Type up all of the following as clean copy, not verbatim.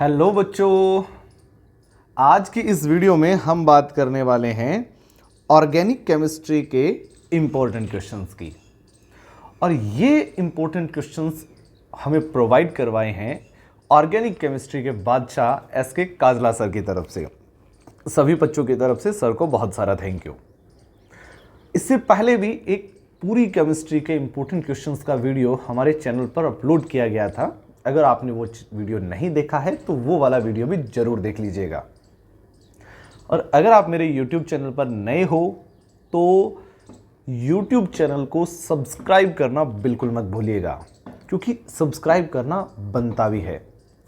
Hello बच्चों, आज की इस वीडियो में हम बात करने वाले हैं ऑर्गेनिक केमिस्ट्री के इम्पोर्टेंट क्वेश्चंस की। और ये इम्पोर्टेंट क्वेश्चंस हमें प्रोवाइड करवाए हैं ऑर्गेनिक केमिस्ट्री के बादशाह एस के काजला सर की तरफ से। सभी बच्चों की तरफ से सर को बहुत सारा थैंक यू। इससे पहले भी एक पूरी केमिस्ट्री के इम्पोर्टेंट क्वेश्चंस का वीडियो हमारे चैनल पर अपलोड किया गया था। अगर आपने वो वीडियो नहीं देखा है तो वो वाला वीडियो भी जरूर देख लीजिएगा। और अगर आप मेरे YouTube चैनल पर नए हो तो YouTube चैनल को सब्सक्राइब करना बिल्कुल मत भूलिएगा, क्योंकि सब्सक्राइब करना बनता भी है।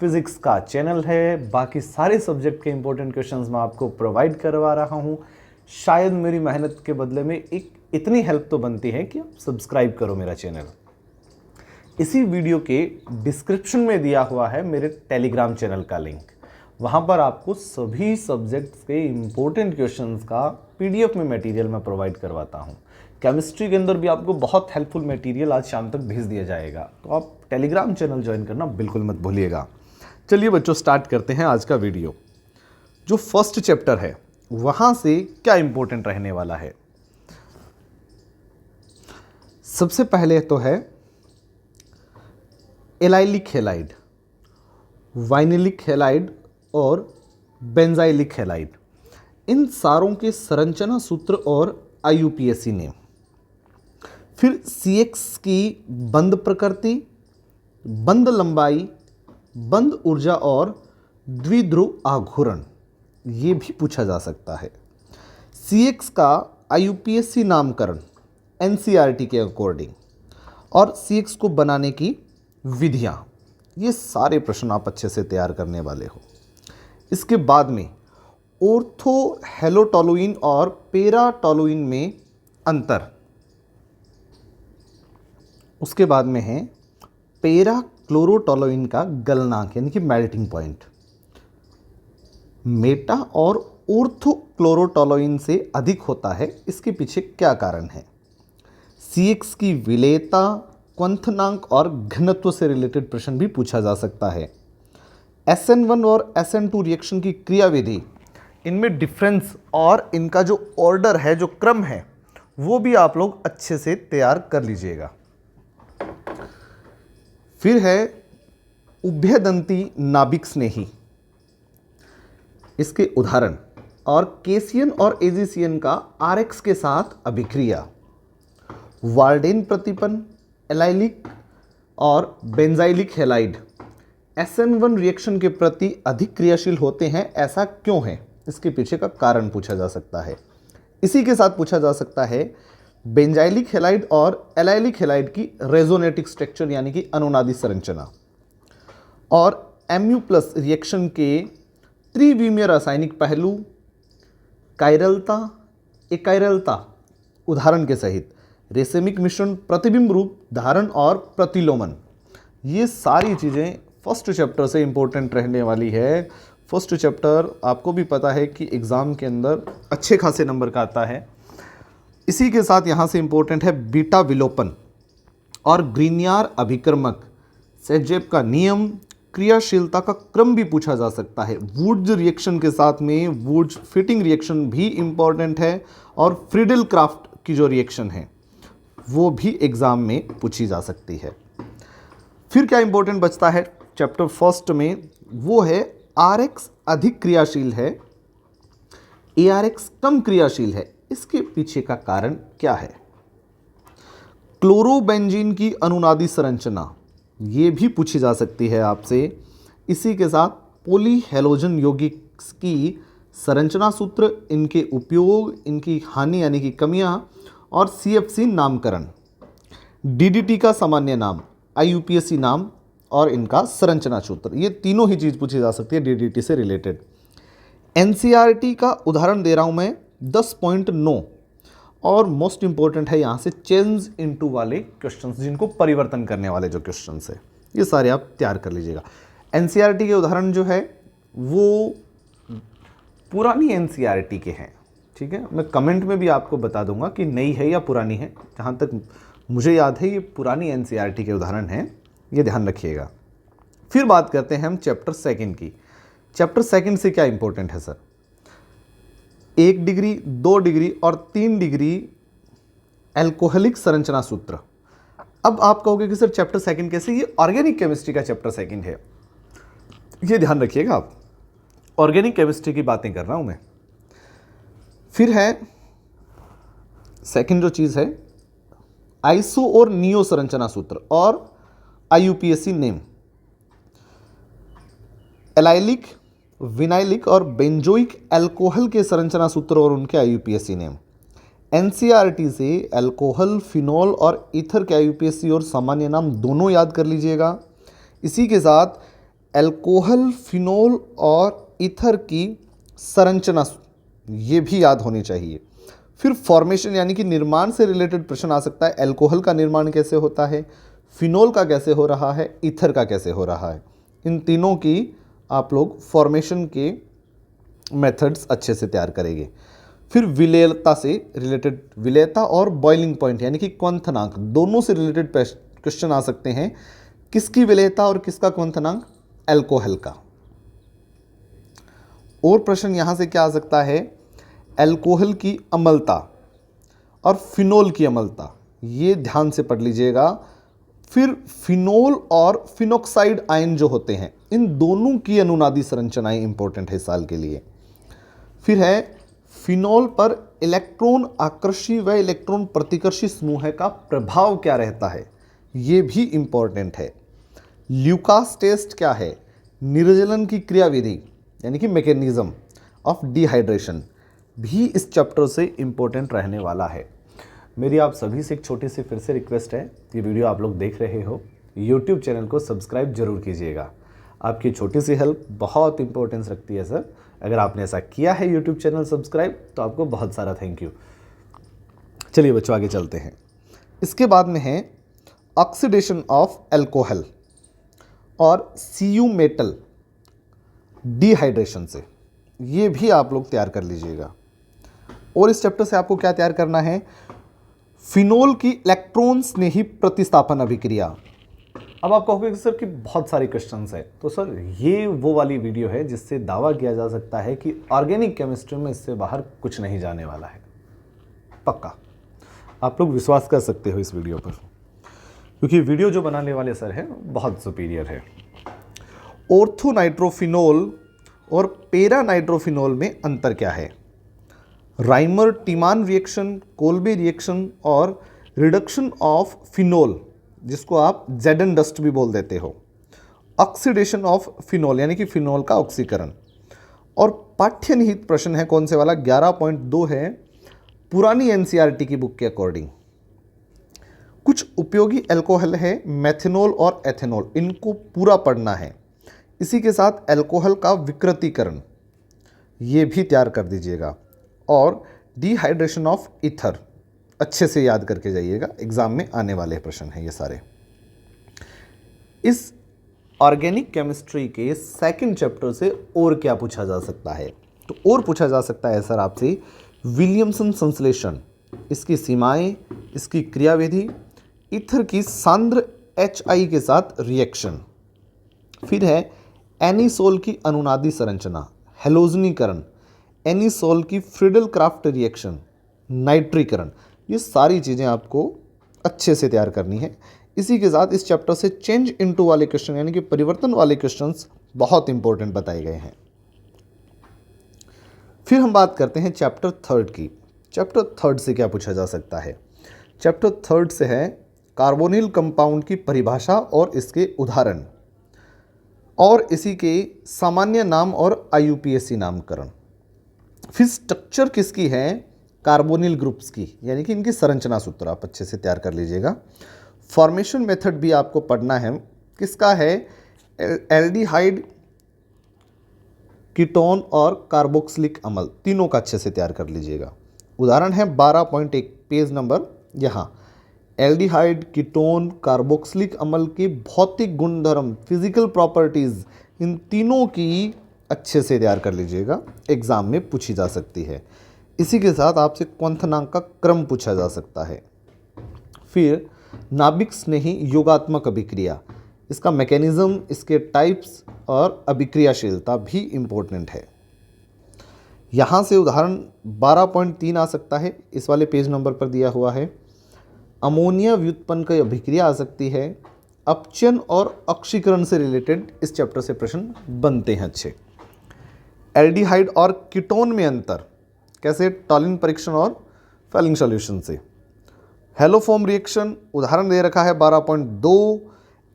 फिजिक्स का चैनल है, बाकी सारे सब्जेक्ट के इंपॉर्टेंट क्वेश्चंस मैं आपको प्रोवाइड करवा रहा हूँ। शायद मेरी मेहनत के बदले में एक इतनी हेल्प तो बनती है कि आप सब्सक्राइब करो मेरा चैनल। इसी वीडियो के डिस्क्रिप्शन में दिया हुआ है मेरे टेलीग्राम चैनल का लिंक। वहाँ पर आपको सभी सब्जेक्ट्स के इम्पोर्टेंट क्वेश्चंस का PDF में मटेरियल मैं प्रोवाइड करवाता हूँ। केमिस्ट्री के अंदर भी आपको बहुत हेल्पफुल मटेरियल आज शाम तक भेज दिया जाएगा, तो आप टेलीग्राम चैनल ज्वाइन करना बिल्कुल मत भूलिएगा। चलिए बच्चों, स्टार्ट करते हैं आज का वीडियो। जो फर्स्ट चैप्टर है वहाँ से क्या इम्पोर्टेंट रहने वाला है। सबसे पहले तो है एलाइलिक हैलाइड, वाइनिलिक हैलाइड और बेंजाइलिक हैलाइड। इन सारों के संरचना सूत्र और IUPAC नेम। फिर CX की बंध प्रकृति, बंध लंबाई, बंध ऊर्जा और द्विध्रुव आघूर्ण, ये भी पूछा जा सकता है। CX का IUPAC नामकरण NCERT के अकॉर्डिंग, और CX को बनाने की विधियाँ, ये सारे प्रश्न आप अच्छे से तैयार करने वाले हो। इसके बाद में ऑर्थोहेलोटोलुइन और पेराटोलुइन में अंतर। उसके बाद में है पेराक्लोरोटोलुइन का गलनांक यानी कि मेल्टिंग पॉइंट। मेटा और ऑर्थोक्लोरोटोलुइन से अधिक होता है, इसके पीछे क्या कारण है। CX की विलेयता, क्वंथनांक और घनत्व से रिलेटेड प्रश्न भी पूछा जा सकता है। SN1 और SN2 रिएक्शन की क्रियाविधि, इनमें डिफरेंस और इनका जो ऑर्डर है, जो क्रम है, वो भी आप लोग अच्छे से तैयार कर लीजिएगा। फिर है उभयदंती नाभिक स्नेही, इसके उदाहरण, और केसियन और एजीसियन का RX के साथ अभिक्रिया। वार्डेन प्रतिपन्न, एलाइलिक और बेंजाइलिक हैलाइड SN1 रिएक्शन के प्रति अधिक क्रियाशील होते हैं, ऐसा क्यों है, इसके पीछे का कारण पूछा जा सकता है। इसी के साथ पूछा जा सकता है बेंजाइलिक हैलाइड और एलाइलिक हैलाइड की रेजोनेटिक स्ट्रक्चर यानी कि अनुनादी संरचना, और Mu+ रिएक्शन के त्रिविमीय रासायनिक पहलू, कायरलता, एकायरलता उदाहरण के सहित, रेसेमिक मिश्रण, प्रतिबिंब रूप धारण और प्रतिलोमन, ये सारी चीज़ें फर्स्ट चैप्टर से इंपॉर्टेंट रहने वाली है। फर्स्ट चैप्टर आपको भी पता है कि एग्ज़ाम के अंदर अच्छे खासे नंबर का आता है। इसी के साथ यहाँ से इंपॉर्टेंट है बीटा विलोपन और ग्रीनियर अभिकर्मक, सेजेप का नियम, क्रियाशीलता का क्रम भी पूछा जा सकता है। वुड्स रिएक्शन के साथ में वुड्स फिटिंग रिएक्शन भी इंपॉर्टेंट है, और फ्रीडल क्राफ्ट की जो रिएक्शन है वो भी एग्जाम में पूछी जा सकती है। फिर क्या इंपॉर्टेंट बचता है चैप्टर फर्स्ट में, वो है RX अधिक क्रियाशील है, ARX कम क्रियाशील है, इसके पीछे का कारण क्या है। क्लोरोबेंजीन की अनुनादी संरचना, ये भी पूछी जा सकती है आपसे। इसी के साथ पॉलीहेलोजन यौगिक की संरचना सूत्र, इनके उपयोग, इनकी हानि यानी कि कमियां, और CFC नामकरण, DDT का सामान्य नाम, IUPAC नाम और इनका संरचना सूत्र, ये तीनों ही चीज़ पूछी जा सकती है DDT से रिलेटेड। NCERT का उदाहरण दे रहा हूं मैं 10.9, और मोस्ट इंपॉर्टेंट है यहाँ से चेंज इनटू वाले क्वेश्चंस, जिनको परिवर्तन करने वाले जो क्वेश्चंस है, ये सारे आप तैयार कर लीजिएगा। NCERT के उदाहरण जो है वो पुरानी NCERT के हैं, ठीक है। मैं कमेंट में भी आपको बता दूंगा कि नई है या पुरानी है। जहाँ तक मुझे याद है ये पुरानी NCERT के उदाहरण हैं, ये ध्यान रखिएगा। फिर बात करते हैं हम चैप्टर सेकंड की। चैप्टर सेकंड से क्या इंपॉर्टेंट है सर? 1 डिग्री, 2 डिग्री और 3 डिग्री एल्कोहलिक संरचना सूत्र। अब आप कहोगे कि सर चैप्टर सेकंड कैसे? ये ऑर्गेनिक केमिस्ट्री का चैप्टर सेकंड है, ये ध्यान रखिएगा आप, ऑर्गेनिक केमिस्ट्री की बातें कर रहा हूं मैं। फिर है सेकंड जो चीज है, आइसो और नियो संरचना सूत्र और आईयूपीएसी नेम। एलाइलिक, विनाइलिक और बेंजोइक एल्कोहल के संरचना सूत्र और उनके आईयूपीएसी नेम। एनसीईआरटी से एल्कोहल, फिनोल और ईथर के आईयूपीएसी और सामान्य नाम दोनों याद कर लीजिएगा। इसी के साथ एल्कोहल, फिनोल और ईथर की संरचना ये भी याद होनी चाहिए। फिर फॉर्मेशन यानी कि निर्माण से रिलेटेड प्रश्न आ सकता है। एल्कोहल का निर्माण कैसे होता है, फिनोल का कैसे हो रहा है, ईथर का कैसे हो रहा है, इन तीनों की आप लोग फॉर्मेशन के मेथड्स अच्छे से तैयार करेंगे। फिर विलेयता से रिलेटेड, विलेयता और बॉइलिंग पॉइंट यानी कि क्वंथनांक, दोनों से रिलेटेड क्वेश्चन आ सकते हैं। किसकी विलेयता और किसका क्वंथनांक? एल्कोहल का। और प्रश्न यहां से क्या आ सकता है? एल्कोहल की अम्लता और फिनोल की अम्लता, ये ध्यान से पढ़ लीजिएगा। फिर फिनोल और फिनोक्साइड आयन जो होते हैं, इन दोनों की अनुनादी संरचनाएं इंपॉर्टेंट है साल के लिए। फिर है फिनोल पर इलेक्ट्रॉन आकर्षी व इलेक्ट्रॉन प्रतिकर्षी समूह का प्रभाव क्या रहता है, ये भी इंपॉर्टेंट है। ल्यूकास टेस्ट क्या है? निर्जलन की क्रियाविधि यानी कि मैकेनिज्म ऑफ डिहाइड्रेशन, भी इस चैप्टर से इंपॉर्टेंट रहने वाला है। मेरी आप सभी से एक छोटी सी फिर से रिक्वेस्ट है, ये वीडियो आप लोग देख रहे हो, यूट्यूब चैनल को सब्सक्राइब जरूर कीजिएगा। आपकी छोटी सी हेल्प बहुत इंपॉर्टेंस रखती है सर। अगर आपने ऐसा किया है यूट्यूब चैनल सब्सक्राइब, तो आपको बहुत सारा थैंक यू। चलिए बच्चों आगे चलते हैं। इसके बाद में है ऑक्सीडेशन ऑफ एल्कोहल और सीयू मेटल डिहाइड्रेशन से, ये भी आप लोग तैयार कर लीजिएगा। और इस चैप्टर से आपको क्या तैयार करना है? फिनोल की इलेक्ट्रॉन स्नेही प्रतिस्थापन अभिक्रिया। अब आप कहोगे सर कि बहुत सारे क्वेश्चंस है, तो सर ये वो वाली वीडियो है जिससे दावा किया जा सकता है कि ऑर्गेनिक केमिस्ट्री में इससे बाहर कुछ नहीं जाने वाला है। पक्का आप लोग विश्वास कर सकते हो इस वीडियो पर, क्योंकि वीडियो जो बनाने वाले सर हैं बहुत सुपीरियर है। ऑर्थोनाइट्रोफिनोल और पेरा नाइट्रोफिनोल में अंतर क्या है? राइमर टीमान रिएक्शन, कोल्बे रिएक्शन और रिडक्शन ऑफ फिनोल, जिसको आप जेडन डस्ट भी बोल देते हो। ऑक्सीडेशन ऑफ फिनोल यानी कि फिनोल का ऑक्सीकरण। और पाठ्य निहित प्रश्न है कौन से वाला? 11.2 है, पुरानी एनसीईआरटी की बुक के अकॉर्डिंग। कुछ उपयोगी एल्कोहल है मेथनॉल और एथेनॉल, इनको पूरा पढ़ना है। इसी के साथ एल्कोहल का विकृतीकरण, ये भी तैयार कर दीजिएगा। और डिहाइड्रेशन ऑफ ईथर अच्छे से याद करके जाइएगा, एग्जाम में आने वाले प्रश्न हैं ये सारे। इस ऑर्गेनिक केमिस्ट्री के सेकंड चैप्टर से और क्या पूछा जा सकता है? तो और पूछा जा सकता है सर आपसे विलियमसन संश्लेषण, इसकी सीमाएं, इसकी क्रियाविधि, ईथर की सांद्र HI के साथ रिएक्शन। फिर है एनिसोल की अनुनादी संरचना, हेलोजनीकरण, एनिसोल की फ्रीडल क्राफ्ट रिएक्शन, नाइट्रीकरण, ये सारी चीज़ें आपको अच्छे से तैयार करनी है। इसी के साथ इस चैप्टर से चेंज इनटू वाले क्वेश्चन यानी कि परिवर्तन वाले क्वेश्चंस बहुत इंपॉर्टेंट बताए गए हैं। फिर हम बात करते हैं चैप्टर थर्ड की। चैप्टर थर्ड से क्या पूछा जा सकता है? चैप्टर थर्ड से है कार्बोनिल कंपाउंड की परिभाषा और इसके उदाहरण, और इसी के सामान्य नाम और आईयूपीएसी नामकरण। फिर स्ट्रक्चर किसकी है? कार्बोनिल ग्रुप्स की, यानी कि इनकी संरचना सूत्र आप अच्छे से तैयार कर लीजिएगा। फॉर्मेशन मेथड भी आपको पढ़ना है, किसका है? एल्डिहाइड, कीटोन और कार्बोक्सिलिक अम्ल, तीनों का अच्छे से तैयार कर लीजिएगा। उदाहरण है 12.1 पेज नंबर यहाँ। एल्डिहाइड, कीटोन, कार्बोक्सिलिक अम्ल के भौतिक गुणधर्म, फिजिकल प्रॉपर्टीज, इन तीनों की अच्छे से तैयार कर लीजिएगा, एग्जाम में पूछी जा सकती है। इसी के साथ आपसे क्वंथनांक का क्रम पूछा जा सकता है। फिर नाभिक स्नेही योगात्मक अभिक्रिया, इसका मैकेनिज्म, इसके टाइप्स और अभिक्रियाशीलता भी इम्पोर्टेंट है। यहाँ से उदाहरण 12.3 आ सकता है, इस वाले पेज नंबर पर दिया हुआ है। अमोनिया व्युत्पन्न की अभिक्रिया आ सकती है। अपचयन और ऑक्सीकरण से रिलेटेड इस चैप्टर से प्रश्न बनते हैं अच्छे। एल्डिहाइड और कीटोन में अंतर कैसे, टॉलिन परीक्षण और फेलिंग सॉल्यूशन से। हेलोफोम रिएक्शन उदाहरण दे रखा है 12.2,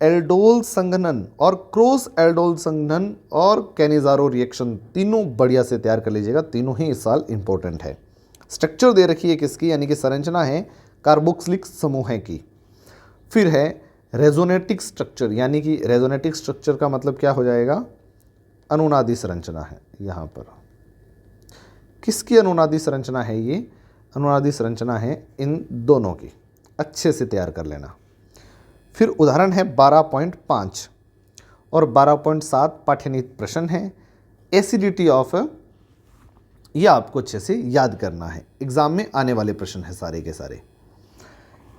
एल्डोल संघनन और क्रॉस एल्डोल संघनन और कैनिजारो रिएक्शन, तीनों बढ़िया से तैयार कर लीजिएगा, तीनों ही इस साल इंपॉर्टेंट है। स्ट्रक्चर दे रखी है किसकी, यानी कि संरचना है कार्बोक्सिलिक समूह की। फिर है रेजोनेटिक स्ट्रक्चर, यानी कि रेजोनेटिक स्ट्रक्चर का मतलब क्या हो जाएगा, अनुनादी संरचना है। यहाँ पर किसकी अनुनादी संरचना है, ये अनुनादी संरचना है इन दोनों की, अच्छे से तैयार कर लेना। फिर उदाहरण है 12.5 और 12.7 पाठ्यनीति प्रश्न है। एसिडिटी ऑफ, यह आपको अच्छे से याद करना है, एग्जाम में आने वाले प्रश्न है सारे के सारे।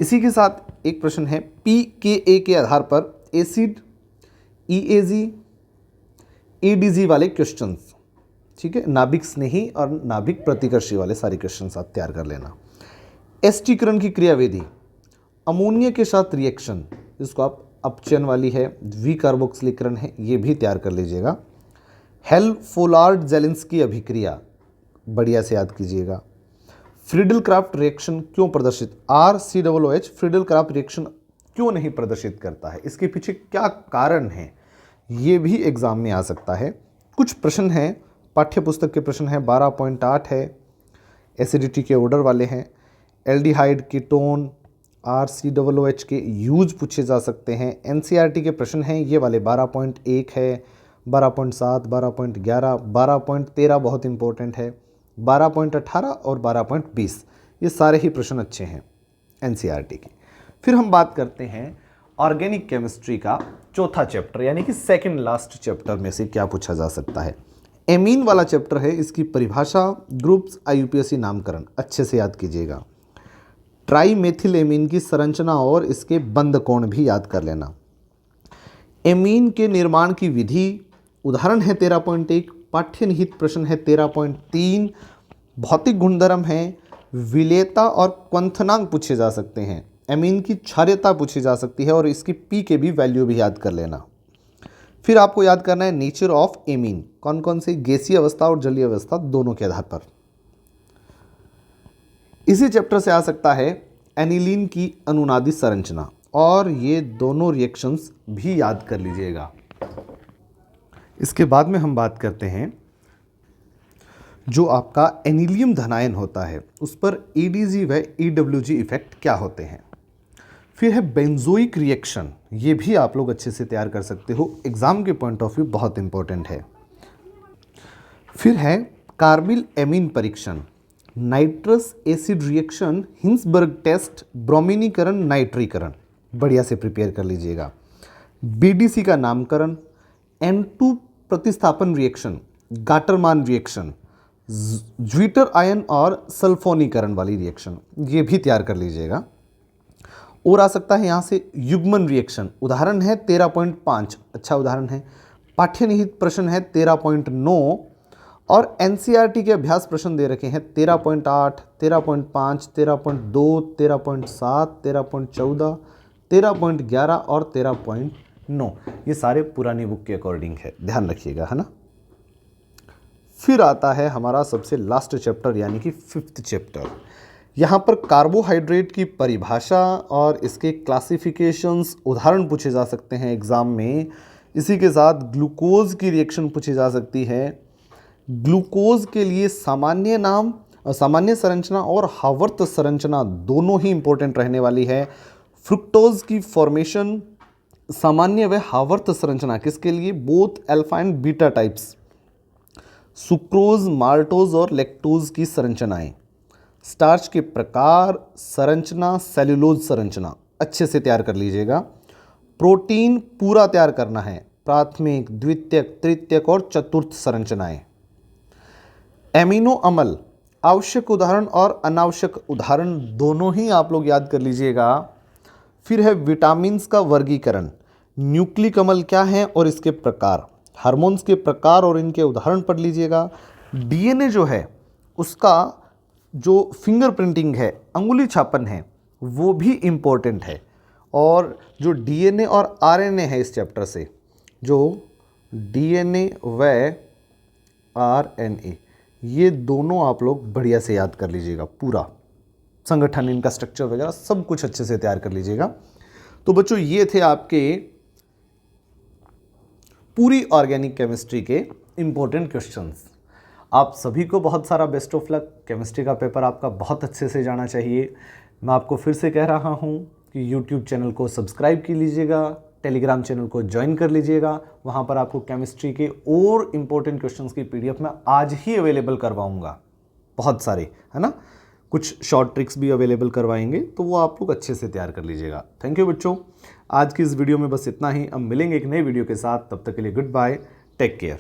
इसी के साथ एक प्रश्न है pKa के आधार पर एसिड, EAG, ADG वाले क्वेश्चंस, ठीक है, नाभिक स्नेही और नाभिक प्रतिकर्षी वाले सारे क्वेश्चंस आप तैयार कर लेना। एस्टीकरण की क्रियाविधि, अमोनिया के साथ रिएक्शन, जिसको आप अपचयन वाली है, द्विकार्बोक्सिलीकरण है, ये भी तैयार कर लीजिएगा। हेल-फोलार्ड जेलिंस्की अभिक्रिया बढ़िया से याद कीजिएगा। फ्रीडल क्राफ्ट रिएक्शन क्यों प्रदर्शित, RCOOH फ्रीडल क्राफ्ट रिएक्शन क्यों नहीं प्रदर्शित करता है, इसके पीछे क्या कारण है, ये भी एग्जाम में आ सकता है। कुछ प्रश्न हैं, पाठ्य पुस्तक के प्रश्न हैं, 12.8 है, एसिडिटी के ऑर्डर वाले हैं। एल्डिहाइड, कीटोन, RCOOH के यूज पूछे जा सकते हैं। NCERT के प्रश्न हैं ये वाले, 12.1 है, 12.7, 12.11, 12.13 बहुत इंपॉर्टेंट है, 12.18 और 12.20, ये सारे ही प्रश्न अच्छे हैं NCERT के। फिर हम बात करते हैं ऑर्गेनिक केमिस्ट्री का चौथा चैप्टर, यानी कि सेकंड लास्ट चैप्टर में से क्या पूछा जा सकता है। एमीन वाला चैप्टर है, इसकी परिभाषा, ग्रुप्स, IUPAC नामकरण अच्छे से याद कीजिएगा। ट्राईमेथिल एमीन की संरचना और इसके बंध कोण भी याद कर लेना। एमीन के निर्माण की विधि, उदाहरण है 13.1, पाठ्यनिहित प्रश्न है 13.3, भौतिक गुणधर्म है, विलेयता और क्वंथनांक पूछे जा सकते हैं। एमीन की क्षारीयता पूछी जा सकती है और इसकी पी के भी वैल्यू भी याद कर लेना। फिर आपको याद करना है नेचर ऑफ एमीन, कौन कौन से, गैसीय अवस्था और जलीय अवस्था दोनों के आधार पर। इसी चैप्टर से आ सकता है एनिलीन की अनुनादी संरचना, और ये दोनों रिएक्शंस भी याद कर लीजिएगा। इसके बाद में हम बात करते हैं जो आपका एनिलियम धनायन होता है उस पर ADG व EWG इफेक्ट क्या होते हैं। फिर है बेंजोइक रिएक्शन, ये भी आप लोग अच्छे से तैयार कर सकते हो, एग्जाम के पॉइंट ऑफ व्यू बहुत इंपॉर्टेंट है। फिर है कार्बिल एमीन परीक्षण, nitrous acid reaction, Hinsberg test, ब्रोमीनीकरण, नाइट्रीकरण, बढ़िया से प्रिपेयर कर लीजिएगा। BDC का नामकरण, N2 प्रतिस्थापन reaction, Gattermann reaction, zwitter ion और सल्फोनीकरण वाली रिएक्शन, ये भी तैयार कर लीजिएगा। और आ सकता है यहाँ से युग्मन रिएक्शन, उदाहरण है 13.5, अच्छा उदाहरण है। पाठ्यनिहित प्रश्न है 13.9 और NCERT के अभ्यास प्रश्न दे रखे हैं 13.8, 13.5, 13.2, 13.7, 13.14, 13.11 और 13.9, ये सारे पुरानी बुक के अकॉर्डिंग है, ध्यान रखिएगा, है ना। फिर आता है हमारा सबसे लास्ट चैप्टर, यानी कि 5th चैप्टर। यहाँ पर कार्बोहाइड्रेट की परिभाषा और इसके क्लासिफिकेशंस, उदाहरण पूछे जा सकते हैं एग्जाम में। इसी के साथ ग्लूकोज की रिएक्शन पूछी जा सकती है। ग्लूकोज के लिए सामान्य नाम, सामान्य संरचना और हावर्त संरचना दोनों ही इंपॉर्टेंट रहने वाली है। फ्रुक्टोज की फॉर्मेशन, सामान्य व हावर्त संरचना किसके लिए, both alpha and beta types. Sucrose, maltose और लैक्टोज की संरचनाएं, स्टार्च के प्रकार, संरचना, सेल्यूलोज संरचना अच्छे से तैयार कर लीजिएगा। प्रोटीन पूरा तैयार करना है, प्राथमिक, द्वितीयक, तृतीयक और चतुर्थ संरचनाएं। एमिनो अम्ल, आवश्यक उदाहरण और अनावश्यक उदाहरण दोनों ही आप लोग याद कर लीजिएगा। फिर है विटामिन्स का वर्गीकरण, न्यूक्लिक कमल क्या है और इसके प्रकार, हार्मोन्स के प्रकार और इनके उदाहरण पढ़ लीजिएगा। डीएनए जो है उसका जो फिंगरप्रिंटिंग है, अंगुली छापन है, वो भी इम्पोर्टेंट है। और जो डीएनए और आरएनए है इस चैप्टर से, जो डीएनए व आरएनए, ये दोनों आप लोग बढ़िया से याद कर लीजिएगा। पूरा संगठन, इनका स्ट्रक्चर वगैरह सब कुछ अच्छे से तैयार कर लीजिएगा। तो बच्चों ये थे आपके पूरी ऑर्गेनिक केमिस्ट्री के इम्पोर्टेंट क्वेश्चंस। आप सभी को बहुत सारा बेस्ट ऑफ लक। केमिस्ट्री का पेपर आपका बहुत अच्छे से जाना चाहिए। मैं आपको फिर से कह रहा हूँ कि यूट्यूब चैनल को सब्सक्राइब कर लीजिएगा, टेलीग्राम चैनल को ज्वाइन कर लीजिएगा। वहाँ पर आपको केमिस्ट्री के और इम्पोर्टेंट क्वेश्चंस की पीडीएफ मैं आज ही अवेलेबल करवाऊँगा, बहुत सारे, है ना। कुछ शॉर्ट ट्रिक्स भी अवेलेबल करवाएंगे, तो वो आप लोग अच्छे से तैयार कर लीजिएगा। थैंक यू बच्चों। आज की इस वीडियो में बस इतना ही। अब मिलेंगे एक नए वीडियो के साथ, तब तक के लिए गुड बाय, टेक केयर।